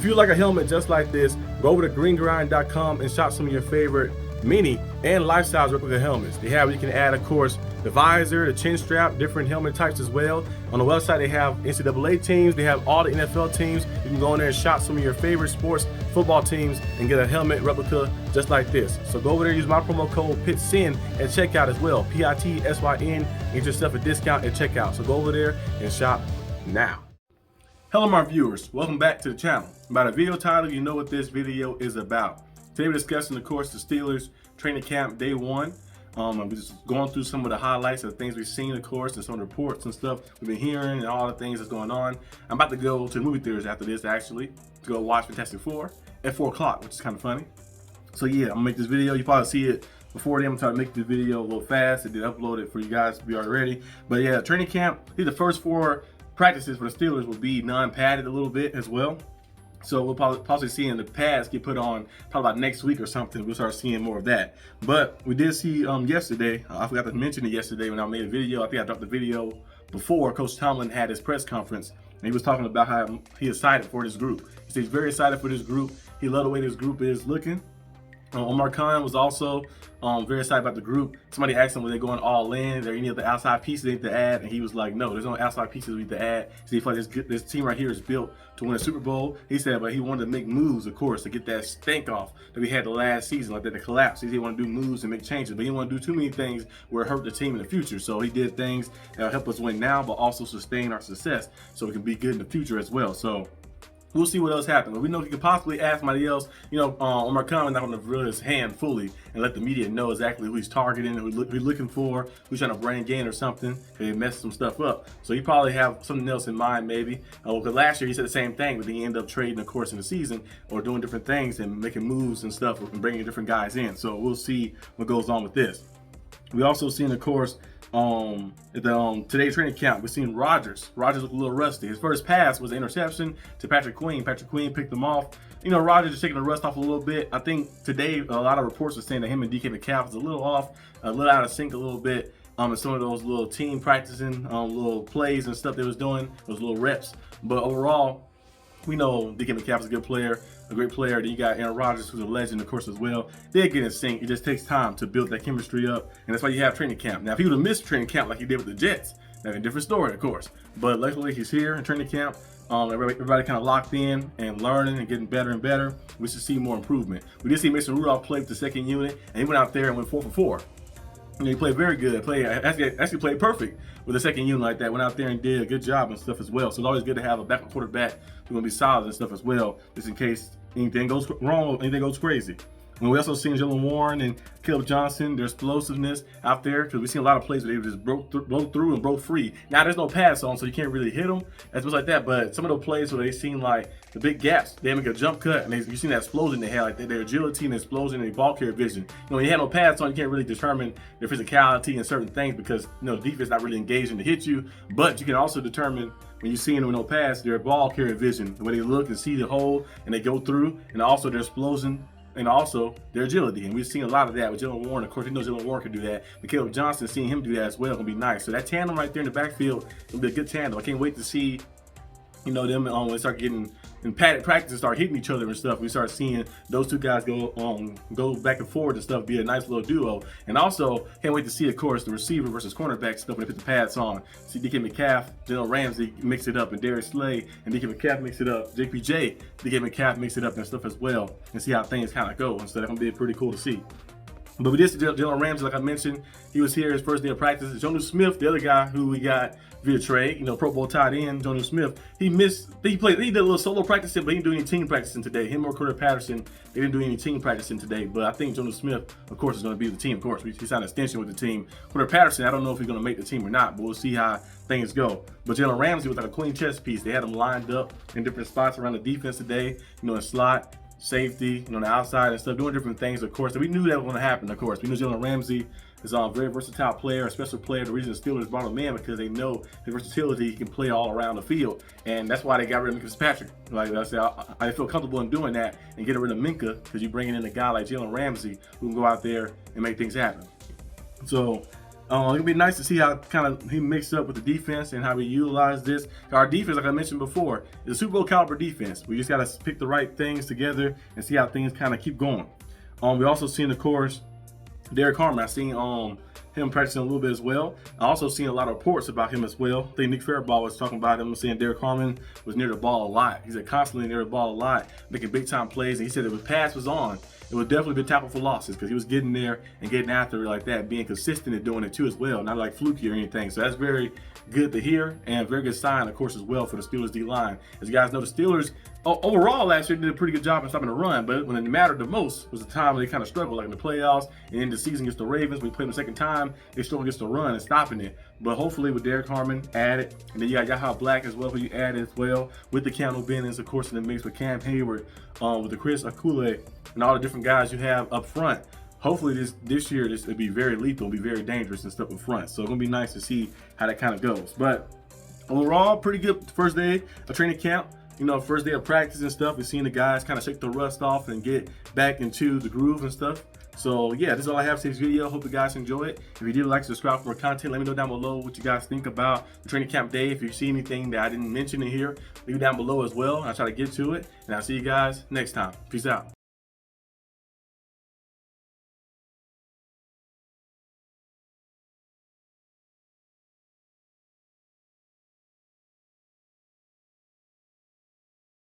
you like a helmet just like this, go over to greengrind.com and shop some of your favorite mini and life-size replica helmets. They have, you can add, of course, the visor, the chin strap, different helmet types as well. On the website, they have NCAA teams, they have all the NFL teams. You can go in there and shop some of your favorite sports football teams and get a helmet replica just like this. So go over there, use my promo code PITSYN at checkout as well, PITSYN, and get yourself a discount at checkout. So go over there and shop now. Hello my viewers, welcome back to the channel. By the video title, you know what this video is about. Today we're discussing, of course, the Steelers training camp day one. I'm just going through some of the highlights of the things we've seen, of course, and some of the reports and stuff we've been hearing and all the things that's going on. I'm about to go to the movie theaters after this, actually, to go watch Fantastic Four at 4 o'clock, which is kind of funny. So yeah, I'm gonna make this video. You probably see it before then. I'm trying to make the video a little fast and then upload it for you guys to be already ready. But yeah, training camp, I think the first 4 practices for the Steelers will be non-padded a little bit as well. So we'll possibly see the pads get put on probably about next week or something. We'll start seeing more of that. But we did see yesterday, I forgot to mention it yesterday when I made a video. I think I dropped the video before Coach Tomlin had his press conference. And he was talking about how he is excited for this group. He said he's very excited for this group. He loved the way this group is looking. Omar Khan was also very excited about the group. Somebody asked him, were they going all in? Are there any other outside pieces they need to add? And he was like, no, there's no outside pieces we need to add. So he felt like this team right here is built to win a Super Bowl. He said, but he wanted to make moves, of course, to get that stink off that we had the last season, like that the collapse. He didn't want to do moves and make changes, but he didn't want to do too many things where it hurt the team in the future. So he did things that'll help us win now, but also sustain our success so we can be good in the future as well. So we'll see what else happens. We know he could possibly ask somebody else. You know, Omar Khan is not going to reveal his hand fully and let the media know exactly who he's targeting, who he's looking for, who's trying to brain gain or something. He messed some stuff up. So he probably have something else in mind maybe. Because last year he said the same thing, but then he ended up trading, of course, in the season or doing different things and making moves and stuff and bringing different guys in. So we'll see what goes on with this. We also seen, of course, at the today's training camp, we've seen Rodgers looked a little rusty. His first pass was an interception to Patrick Queen. Patrick Queen picked him off. You know, Rodgers is taking the rust off a little bit. I think today a lot of reports are saying that him and DK Metcalf is a little off, a little out of sync a little bit. And some of those little team practicing, little plays and stuff they was doing, those little reps. But overall, we know DK Metcalf is a good player, a great player. Then you got Aaron Rodgers, who's a legend, of course, as well. They get in sync. It just takes time to build that chemistry up, and that's why you have training camp. Now, if he would have missed training camp like he did with the Jets, that's a different story, of course. But luckily, he's here in training camp. Everybody kind of locked in and learning and getting better and better. We should see more improvement. We did see Mason Rudolph play with the second unit, and he went out there and went 4 for 4. You know, he played very good. Actually played perfect with the second unit like that. Went out there and did a good job and stuff as well. So it's always good to have a backup quarterback who's going to be solid and stuff as well, just in case anything goes wrong, anything goes crazy. And we also seen Jalen Warren and Caleb Johnson, their explosiveness out there, because we've seen a lot of plays where they just broke through and broke free. Now there's no pass on, so you can't really hit them as much like that. But some of those plays where they seem like the big gaps, they make a jump cut, and you seen that explosion they had, like their agility and explosion and ball carrier vision. You know, when you have no pass on, you can't really determine their physicality and certain things because you know the defense not really engaging to hit you. But you can also determine when you see them with no pass, their ball carrier vision, when they look and see the hole and they go through, and also their explosion. And also their agility, and we've seen a lot of that with Jalen Warren. Of course, we know Jalen Warren can do that, but Caleb Johnson, seeing him do that as well, gonna be nice. So that tandem right there in the backfield will be a good tandem. I can't wait to see, you know, them when they start getting in padded practice and start hitting each other and stuff. We start seeing those two guys go back and forth and stuff, be a nice little duo. And also, can't wait to see, of course, the receiver versus cornerback stuff when they put the pads on. See DK Metcalf, Jalen Ramsey mix it up, and Darius Slay and DK Metcalf mix it up. JPJ, DK Metcalf mix it up and stuff as well, and see how things kind of go. And so that's gonna be pretty cool to see. But we did see Jalen Ramsey, like I mentioned, he was here his first day of practice. Jonnu Smith, the other guy who we got via trade, you know, Pro Bowl tight end, Jonnu Smith, he did a little solo practicing, but he didn't do any team practicing today. Him or Corey Patterson, they didn't do any team practicing today. But I think Jonnu Smith, of course, is going to be with the team. Of course, he signed an extension with the team. Corey Patterson, I don't know if he's going to make the team or not, but we'll see how things go. But Jalen Ramsey was like a queen chess piece. They had him lined up in different spots around the defense today, you know, in slot, safety, you know, on the outside and stuff, doing different things, of course. And we knew that was going to happen, of course. We knew Jalen Ramsey is a very versatile player, a special player. The reason the Steelers brought him in because they know his versatility, he can play all around the field. And that's why they got rid of Minka Fitzpatrick. Like I said, I feel comfortable in doing that and getting rid of Minka because you're bringing in a guy like Jalen Ramsey who can go out there and make things happen. So It'll be nice to see how kind of he mixed up with the defense and how we utilize this. Our defense, like I mentioned before, is a Super Bowl caliber defense. We just got to pick the right things together and see how things kind of keep going. We also seen, of course, Derek Harmon. I seen him practicing a little bit as well. I also seen a lot of reports about him as well. I think Nick Faribault was talking about him, saying Derek Harmon was near the ball a lot. He's constantly near the ball a lot, making big time plays. And he said if the pass was on, it would definitely be tackle for losses because he was getting there and getting after it like that, being consistent and doing it too as well, not like fluky or anything. So that's very good to hear and a very good sign, of course, as well for the Steelers D line. As you guys know, the Steelers overall last year did a pretty good job in stopping the run, but when it mattered the most was the time when they kind of struggled, like in the playoffs and in the season against the Ravens. We played them the second time, they struggled against the run and stopping it. But hopefully with Derek Harmon added, and then you got Yahya Black as well, who you added as well, with the Campbell Bennings, of course, in the mix with Cam Hayward, with the Chris Akule, and all the different guys you have up front. Hopefully this year it'll be very lethal, it'll be very dangerous and stuff up front. So it's gonna be nice to see how that kind of goes. But overall, pretty good first day of training camp. You know, first day of practice and stuff. We've seen the guys kind of shake the rust off and get back into the groove and stuff. So yeah, this is all I have for this video. Hope you guys enjoy it. If you did, like, subscribe for more content. Let me know down below what you guys think about the training camp day. If you see anything that I didn't mention in here, leave it down below as well. I'll try to get to it. And I'll see you guys next time. Peace out.